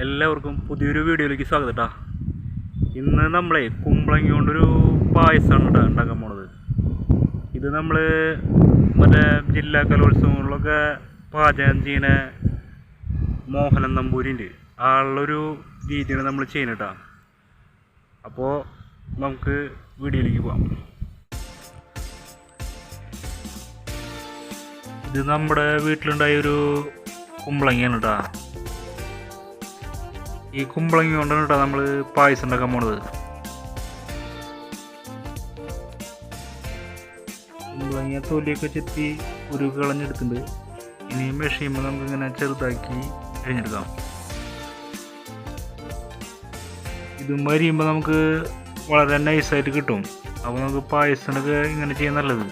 എല്ലാവർക്കും പുതിയൊരു വീഡിയോയിലേക്ക് സ്വാഗതം കേട്ടോ. ഇന്ന് നമ്മളെ കുമ്പളങ്ങ കൊണ്ടൊരു പായസമാണ് കേട്ടോ ഉണ്ടാക്കാൻ പോണത്. ഇത് നമ്മൾ മറ്റേ ജില്ലാ കലോത്സവങ്ങളിലൊക്കെ പാചകം ചെയ്യുന്ന മോഹനൻ നമ്പൂരിൻ്റെ ആളുള്ളൊരു രീതിയാണ് നമ്മൾ ചെയ്യുന്നത് കേട്ടോ. അപ്പോൾ നമുക്ക് വീഡിയോയിലേക്ക് പോകാം. ഇത് നമ്മുടെ വീട്ടിലുണ്ടായൊരു കുമ്പളങ്ങയാണ് കേട്ടോ. ഈ കുമ്പളങ്ങ കൊണ്ടാണ് കേട്ടോ നമ്മൾ പായസം ഉണ്ടാക്കാൻ പോണത്. കുമ്പളങ്ങ തൊലിയൊക്കെ ചെത്തി ഒരു കളഞ്ഞെടുത്തിട്ടുണ്ട്. ഇനി മെഷീനുമ്പോൾ നമുക്കിങ്ങനെ ചെറുതാക്കി അരിഞ്ഞെടുക്കാം. ഇത് മരിയുമ്പോൾ നമുക്ക് വളരെ നൈസായിട്ട് കിട്ടും. അപ്പോൾ നമുക്ക് പായസത്തിനൊക്കെ ഇങ്ങനെ ചെയ്യാൻ നല്ലത്.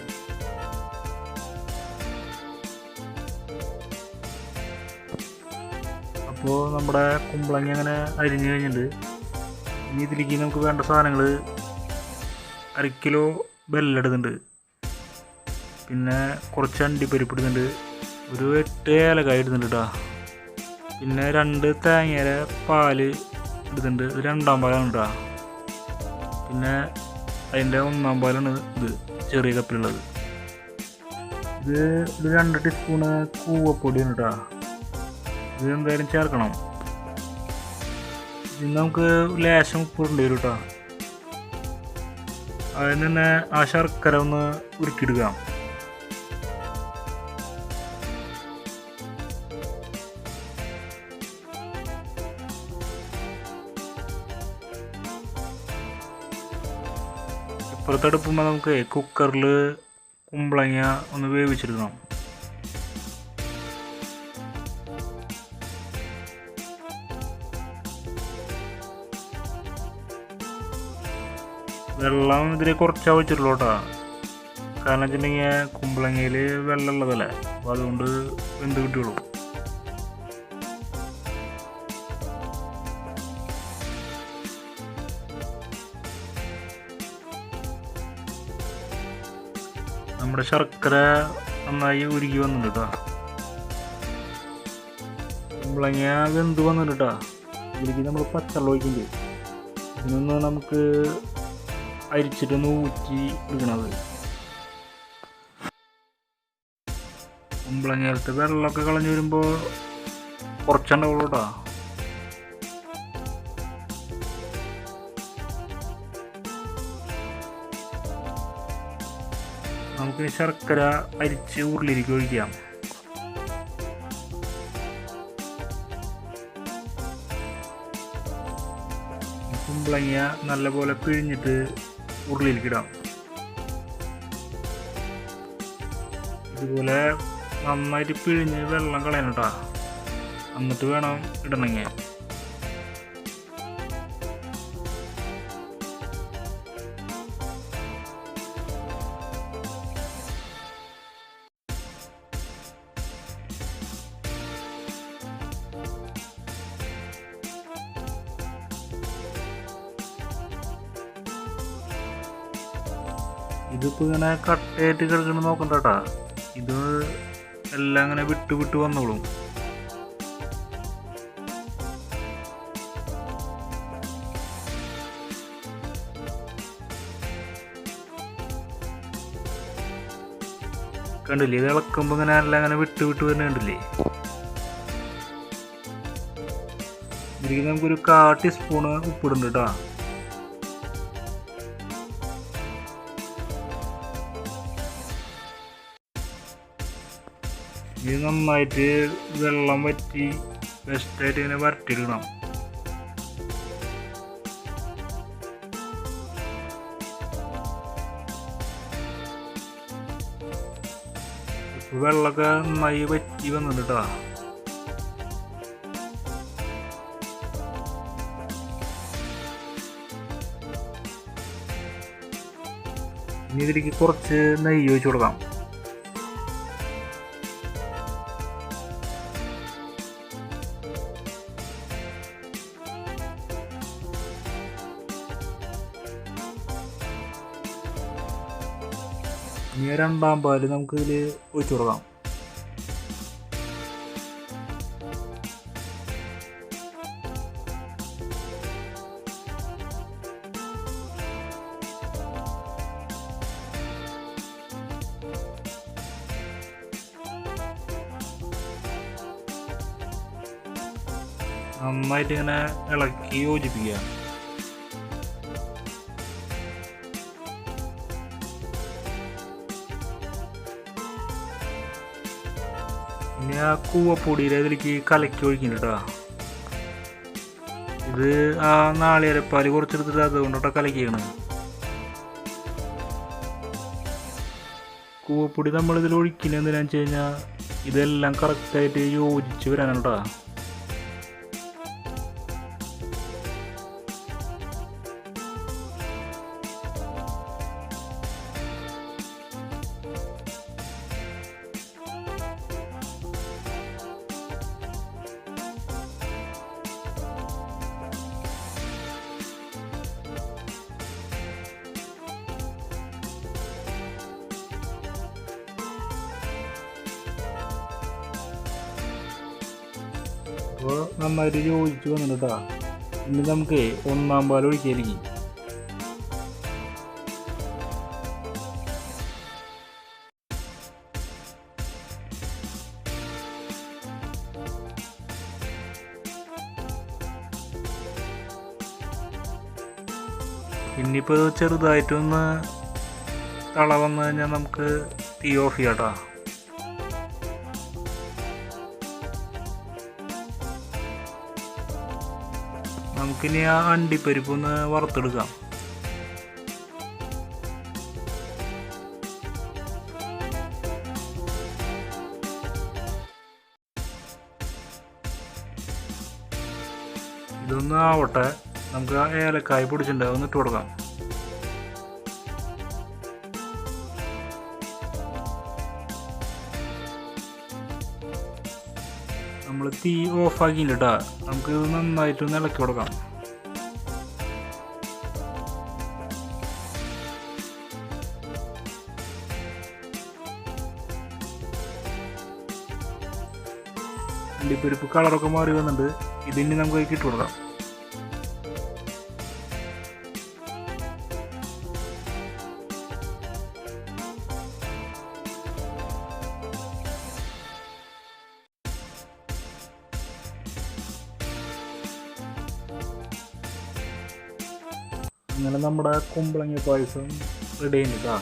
അപ്പോൾ നമ്മുടെ കുമ്പളങ്ങ അങ്ങനെ അരിഞ്ഞ് കഴിഞ്ഞിട്ടുണ്ട്. ഇനി ഇതിലേക്ക് നമുക്ക് വേണ്ട സാധനങ്ങൾ 1/2 കിലോ വെല്ലം എടുക്കുന്നുണ്ട്, പിന്നെ കുറച്ച് അണ്ടിപ്പരിപ്പ് ഇടുന്നുണ്ട്, ഒരു 8 ഏലക്കായ ഇടുന്നുണ്ട് കേട്ടോ, പിന്നെ 2 തേങ്ങയുടെ പാല് ഇടുന്നുണ്ട്, ഇത് 2-ാം പാലാണ് കേട്ടോ, പിന്നെ അതിൻ്റെ 1-ാം പാലാണ് ഇത് ചെറിയ കപ്പിലുള്ളത്. ഇത് ഒരു 2 ടീസ്പൂണ് കൂവപ്പൊടിയാണ് കേട്ടോ. ഇത് എന്തായാലും ചേർക്കണം. ഇത് നമുക്ക് ലേശം ഉപ്പിടേണ്ടി വരും കേട്ടോ. അതിന് തന്നെ ആ ശർക്കര ഒന്ന് ഉരുക്കിയെടുക്കാം. ഇപ്പുറത്തെ അടുപ്പുമ്പോൾ നമുക്ക് കുക്കറിൽ കുമ്പളങ്ങ ഒന്ന് വേവിച്ചെടുക്കണം. വെള്ളം ഇതിൽ കുറച്ച് ആവശ്യമുള്ളൂ കേട്ടോ. കാരണം വെച്ചിട്ടുണ്ടെങ്കിൽ കുമ്പളങ്ങയിൽ വെള്ളം ഉള്ളതല്ലേ, അപ്പോൾ അതുകൊണ്ട് വെന്ത് കിട്ടുള്ളൂ. നമ്മുടെ ശർക്കര നന്നായി ഉരുകി വന്നിട്ടുണ്ട് കേട്ടോ. കുമ്പളങ്ങ വെന്ത് വന്നിട്ടുണ്ട് കേട്ടോ. ഇതിലേക്ക് നമ്മൾ പച്ചവെള്ളം ഒഴിക്കുന്നുണ്ട്. ഇതിനൊന്ന് നമുക്ക് അരിച്ചിട്ടൊന്ന് ഊറ്റി എടുക്കണത്. കുമ്പളങ്ങയിലത്തെ വെള്ളമൊക്കെ കളഞ്ഞു വരുമ്പോൾ കുറച്ചുണ്ടാവുള്ളൂ കേട്ടോ. നമുക്ക് ശർക്കര അരിച്ച് ഉരുളിയിലേക്ക് ഒഴിക്കാം. കുമ്പളങ്ങ നല്ലപോലെ പിഴിഞ്ഞിട്ട് ഉരുളിയിലേക്ക് ഇടാം. ഇതുപോലെ നന്നായിട്ട് പിഴിഞ്ഞ് വെള്ളം കളയണം കേട്ടോ, എന്നിട്ട് വേണം ഇടണമെങ്കിൽ. ഇതിപ്പോൾ ഇങ്ങനെ കട്ടയായിട്ട് കിടക്കണം നോക്കണ്ട കേട്ടോ. ഇത് എല്ലാം ഇങ്ങനെ വിട്ട് വിട്ട് വന്നോളും. കണ്ടില്ലേ, ഇത് ഇളക്കുമ്പോൾ ഇങ്ങനെ എല്ലാം ഇങ്ങനെ വിട്ട് വിട്ട് വരുന്ന കണ്ടില്ലേ. ഇതിലേക്ക് നമുക്കൊരു 1/4 ടീസ്പൂണ് ഉപ്പിടുന്നുണ്ട് കേട്ടോ. ഇത് നന്നായിട്ട് വെള്ളം വറ്റി ബെസ്റ്റായിട്ട് ഇങ്ങനെ വരട്ടിയിടണം. ഇപ്പോൾ വെള്ളമൊക്കെ നന്നായി വറ്റി വന്നിട്ട് കേട്ടോ. ഇനി ഇതിലേക്ക് കുറച്ച് നെയ്യ് ഒഴിച്ച് കൊടുക്കാം. ഇനി 2-ാം പാല് നമുക്ക് ഇതിൽ ഒഴിച്ചു കൊടുക്കാം. നന്നായിട്ട് ഇങ്ങനെ ഇളക്കി യോജിപ്പിക്കുക. ഇനി ആ കൂവപ്പൊടിയുടെ ഇതിലേക്ക് കലക്കി ഒഴിക്കുന്നുണ്ട് കേട്ടോ. ഇത് ആ നാളികേരപ്പാൽ കുറച്ചെടുത്തിട്ട് അതുകൊണ്ടോട്ടാ കലക്കിയാണ്. കൂവപ്പൊടി നമ്മളിതിൽ ഒഴിക്കുന്നത് എന്തിനാന്ന് വെച്ച് കഴിഞ്ഞാൽ ഇതെല്ലാം കറക്റ്റായിട്ട് യോജിച്ച് വരാനാണ് കേട്ടോ. അപ്പോൾ നന്നായിട്ട് യോജിച്ച് വന്നിട്ട് കേട്ടോ. ഇനി നമുക്ക് ഒന്നാം പാൽ ഒഴിക്കാതിരിക്കും. ഇനിയിപ്പോൾ ചെറുതായിട്ടൊന്ന് തള വന്നു കഴിഞ്ഞാൽ നമുക്ക് തീ ഓഫ് ചെയ്യാം കേട്ടോ. നമുക്കിനി ആ അണ്ടിപ്പരിപ്പ് ഒന്ന് വറുത്തെടുക്കാം. ഇതൊന്ന് ആവട്ടെ. നമുക്ക് ആ ഏലക്കായ പൊടിച്ചിട്ടുണ്ട്, ഒന്ന് ഇട്ട് കൊടുക്കാം. നമ്മൾ തീ ഓഫാക്കിയില്ല കേട്ടോ. നമുക്ക് ഇത് നന്നായിട്ടൊന്ന് ഇളക്കി കൊടുക്കാം. അണ്ടിപ്പരിപ്പ് കളറൊക്കെ മാറി വന്നിട്ടുണ്ട്. ഇതിന് നമുക്ക് ഇട്ട് കൊടുക്കാം. അങ്ങനെ നമ്മുടെ കുമ്പളങ്ങ പായസം റെഡി ആയിട്ടാ.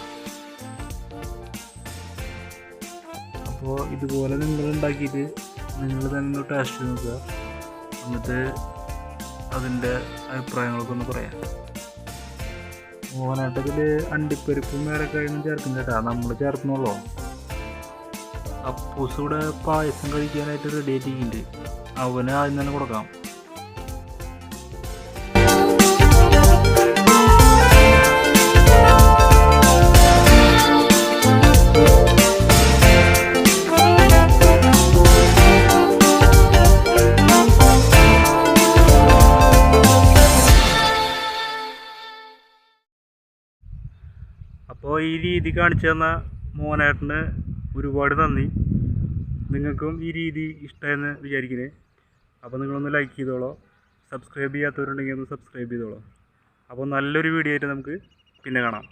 അപ്പോൾ ഇതുപോലെ നിങ്ങൾ ഉണ്ടാക്കിയിട്ട് നിങ്ങൾ തന്നെ ടേസ്റ്റ് നോക്കുക. എന്നിട്ട് അതിൻ്റെ അഭിപ്രായങ്ങളൊക്കെ ഒന്ന് പറയാം. ഓനായിട്ടതിൽ അണ്ടിപ്പരിപ്പും ഏലക്കായൊന്നും ചേർക്കും കേട്ടാ, നമ്മൾ ചേർക്കുന്നുള്ളൂ. അപ്പൂസ് ഇവിടെ പായസം കഴിക്കാനായിട്ട് റെഡി ആയിട്ടിരിക്കുന്നുണ്ട്. അവന് ആദ്യം തന്നെ കൊടുക്കാം. അപ്പോൾ ഈ രീതി കാണിച്ചു തന്ന മോനേട്ടന് ഒരുപാട് നന്ദി. നിങ്ങൾക്കും ഈ രീതി ഇഷ്ടമായെന്ന് വിചാരിക്കുന്നത്. അപ്പോൾ നിങ്ങളൊന്ന് ലൈക്ക് ചെയ്തോളൂ. സബ്സ്ക്രൈബ് ചെയ്യാത്തവരുണ്ടെങ്കിൽ ഒന്ന് സബ്സ്ക്രൈബ് ചെയ്തോളൂ. അപ്പോൾ നല്ലൊരു വീഡിയോ ആയിട്ട് നമുക്ക് പിന്നെ കാണാം.